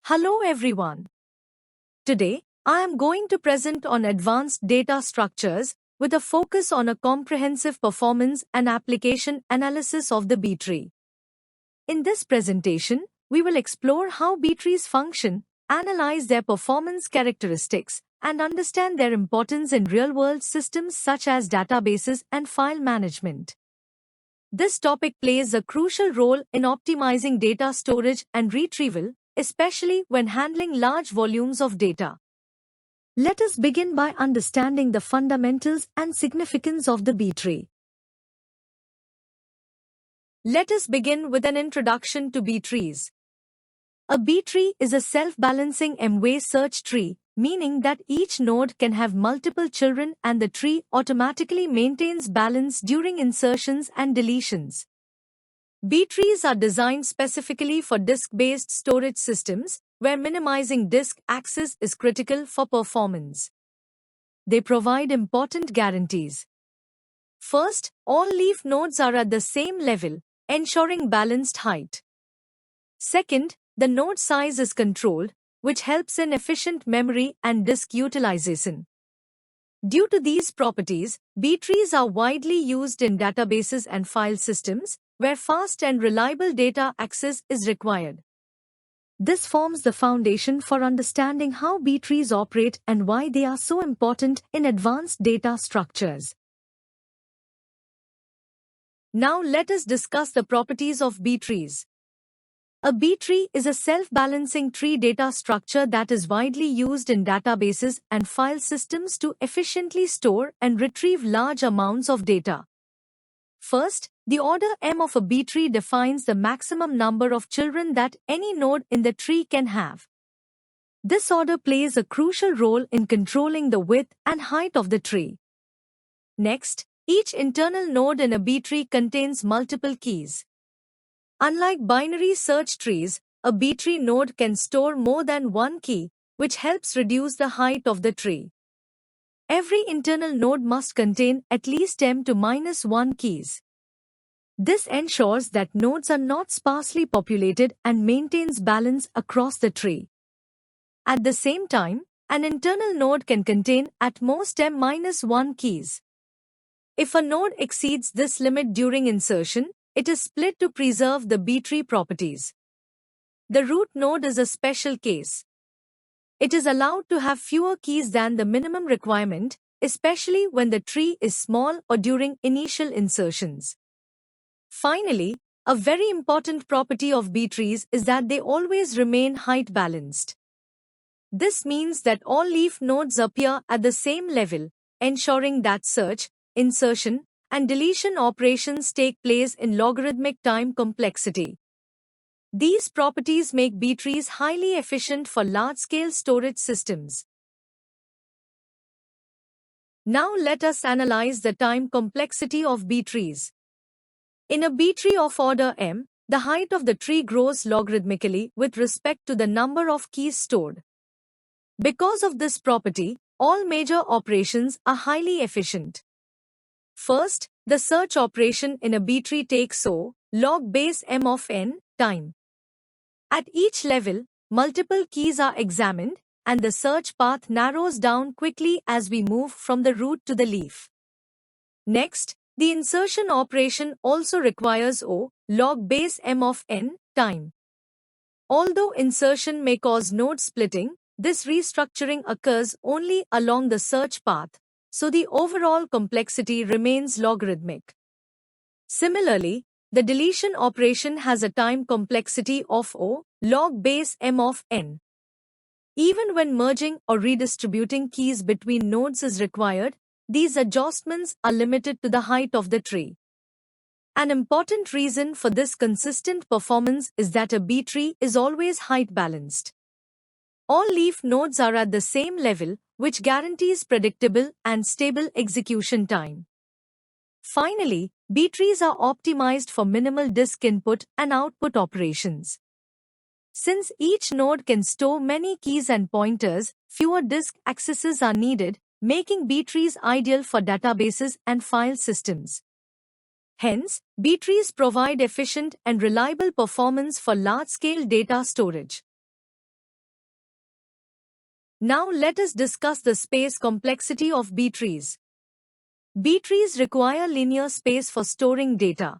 Hello everyone. Today, I am going to present on advanced data structures with a focus on a comprehensive performance and application analysis of the B-tree. In this presentation, we will explore how B-trees function, analyze their performance characteristics, and understand their importance in real-world systems such as databases and file management. This topic plays a crucial role in optimizing data storage and retrieval, especially when handling large volumes of data. Let us begin by understanding the fundamentals and significance of the B-tree. Let us begin with an introduction to B-trees. A B-tree is a self-balancing M-way search tree, meaning that each node can have multiple children and the tree automatically maintains balance during insertions and deletions. B-trees are designed specifically for disk-based storage systems, where minimizing disk access is critical for performance. They provide important guarantees. First, all leaf nodes are at the same level, ensuring balanced height. Second, the node size is controlled, which helps in efficient memory and disk utilization. Due to these properties, B-trees are widely used in databases and file systems, where fast and reliable data access is required. This forms the foundation for understanding how B-trees operate and why they are so important in advanced data structures. Now let us discuss the properties of B-trees. A B-tree is a self-balancing tree data structure that is widely used in databases and file systems to efficiently store and retrieve large amounts of data. First, the order M of a B-tree defines the maximum number of children that any node in the tree can have. This order plays a crucial role in controlling the width and height of the tree. Next, each internal node in a B-tree contains multiple keys. Unlike binary search trees, a B-tree node can store more than one key, which helps reduce the height of the tree. Every internal node must contain at least m-1 keys. This ensures that nodes are not sparsely populated and maintains balance across the tree. At the same time, an internal node can contain at most m-1 keys. If a node exceeds this limit during insertion, it is split to preserve the B-tree properties. The root node is a special case. It is allowed to have fewer keys than the minimum requirement, especially when the tree is small or during initial insertions. Finally, a very important property of B-trees is that they always remain height balanced. This means that all leaf nodes appear at the same level, ensuring that search, insertion, and deletion operations take place in logarithmic time complexity. These properties make B-trees highly efficient for large-scale storage systems. Now let us analyze the time complexity of B-trees. In a B-tree of order M, the height of the tree grows logarithmically with respect to the number of keys stored. Because of this property, all major operations are highly efficient. First, the search operation in a B-tree takes O log base M of n time. At each level, multiple keys are examined, and the search path narrows down quickly as we move from the root to the leaf. Next, the insertion operation also requires O log base M of n time. Although insertion may cause node splitting, this restructuring occurs only along the search path, so the overall complexity remains logarithmic. Similarly, the deletion operation has a time complexity of O log base M of n. Even when merging or redistributing keys between nodes is required, these adjustments are limited to the height of the tree. An important reason for this consistent performance is that a B-tree is always height balanced. All leaf nodes are at the same level, which guarantees predictable and stable execution time. Finally, B-trees are optimized for minimal disk input and output operations. Since each node can store many keys and pointers, fewer disk accesses are needed, making B-trees ideal for databases and file systems. Hence, B-trees provide efficient and reliable performance for large-scale data storage. Now let us discuss the space complexity of B-trees. B-trees require linear space for storing data.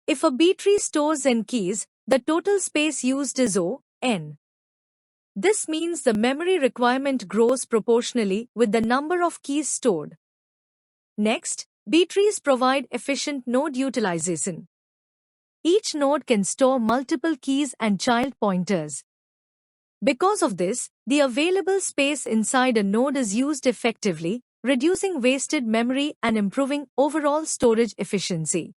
If a B-tree stores n keys, the total space used is O(n). This means the memory requirement grows proportionally with the number of keys stored. Next, B-trees provide efficient node utilization. Each node can store multiple keys and child pointers. Because of this, the available space inside a node is used effectively, reducing wasted memory and improving overall storage efficiency.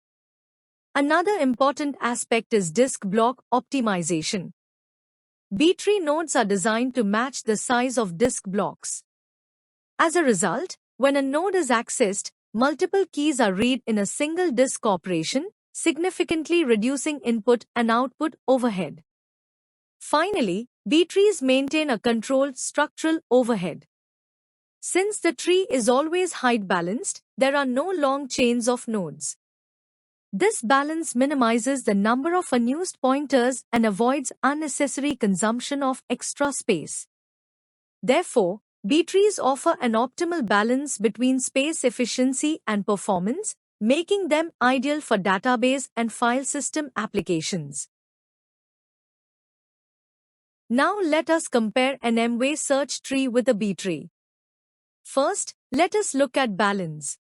Another important aspect is disk block optimization. B-tree nodes are designed to match the size of disk blocks. As a result, when a node is accessed, multiple keys are read in a single disk operation, significantly reducing input and output overhead. Finally, B-trees maintain a controlled structural overhead. Since the tree is always height balanced, there are no long chains of nodes. This balance minimizes the number of unused pointers and avoids unnecessary consumption of extra space. Therefore, B-trees offer an optimal balance between space efficiency and performance, making them ideal for database and file system applications. Now let us compare an M-way search tree with a B-tree. First, let us look at balance.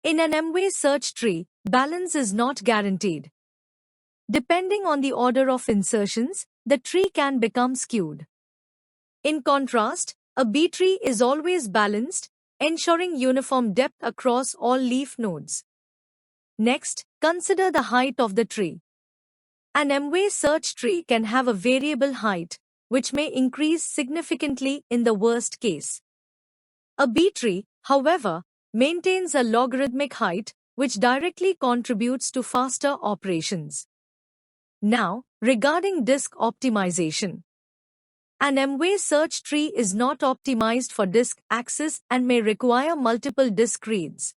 In an M-way search tree, balance is not guaranteed. Depending on the order of insertions, the tree can become skewed. In contrast, a B-tree is always balanced, ensuring uniform depth across all leaf nodes. Next, consider the height of the tree. An M-way search tree can have a variable height, which may increase significantly in the worst case. A B-tree, however, maintains a logarithmic height, which directly contributes to faster operations. Now, regarding disk optimization. An M-way search tree is not optimized for disk access and may require multiple disk reads.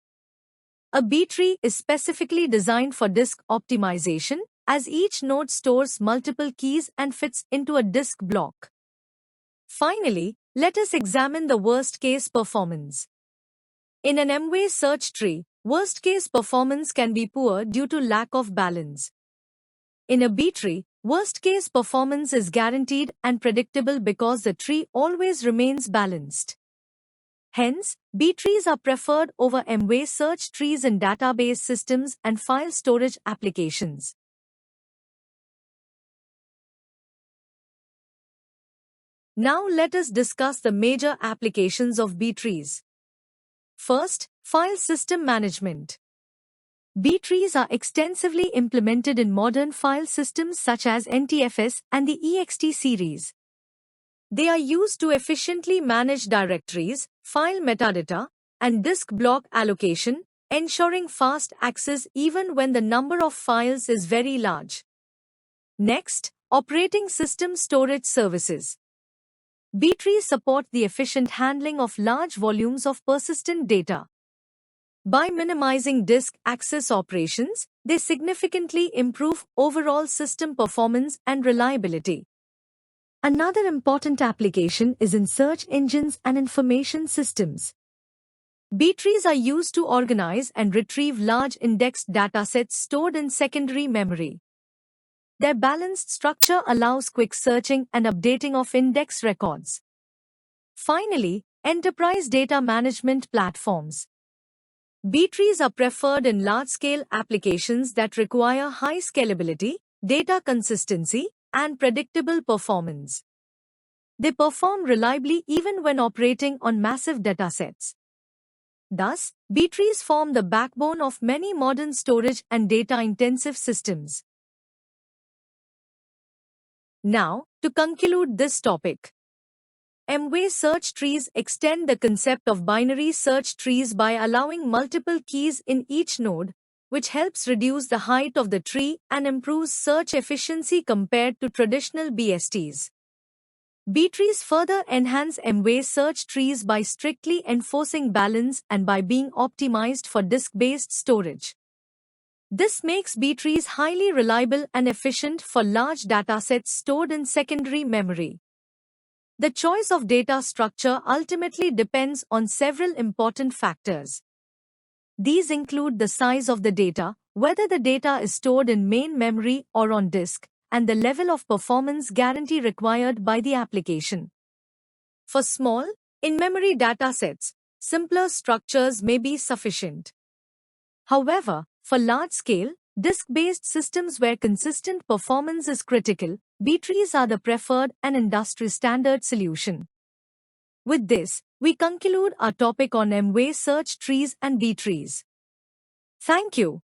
A B-tree is specifically designed for disk optimization, as each node stores multiple keys and fits into a disk block. Finally, let us examine the worst-case performance. In an M-way search tree, worst-case performance can be poor due to lack of balance. In a B-tree, worst-case performance is guaranteed and predictable because the tree always remains balanced. Hence, B-trees are preferred over M-way search trees in database systems and file storage applications. Now let us discuss the major applications of B-trees. First, file system management. B-trees are extensively implemented in modern file systems such as NTFS and the ext series. They are used to efficiently manage directories, file metadata, and disk block allocation, ensuring fast access even when the number of files is very large. Next, operating system storage services. B-trees support the efficient handling of large volumes of persistent data. By minimizing disk access operations, they significantly improve overall system performance and reliability. Another important application is in search engines and information systems. B-trees are used to organize and retrieve large indexed datasets stored in secondary memory. Their balanced structure allows quick searching and updating of index records. Finally, enterprise data management platforms. B-trees are preferred in large-scale applications that require high scalability, data consistency, and predictable performance. They perform reliably even when operating on massive datasets. Thus, B-trees form the backbone of many modern storage and data-intensive systems. Now, to conclude this topic, M-way search trees extend the concept of binary search trees by allowing multiple keys in each node, which helps reduce the height of the tree and improves search efficiency compared to traditional BSTs. B-trees further enhance M-way search trees by strictly enforcing balance and by being optimized for disk-based storage. This makes B-trees highly reliable and efficient for large datasets stored in secondary memory. The choice of data structure ultimately depends on several important factors. These include the size of the data, whether the data is stored in main memory or on disk, and the level of performance guarantee required by the application. For small, in-memory datasets, simpler structures may be sufficient. However, for large-scale, disk-based systems where consistent performance is critical, B-trees are the preferred and industry-standard solution. With this, we conclude our topic on M-way search trees and B-trees. Thank you.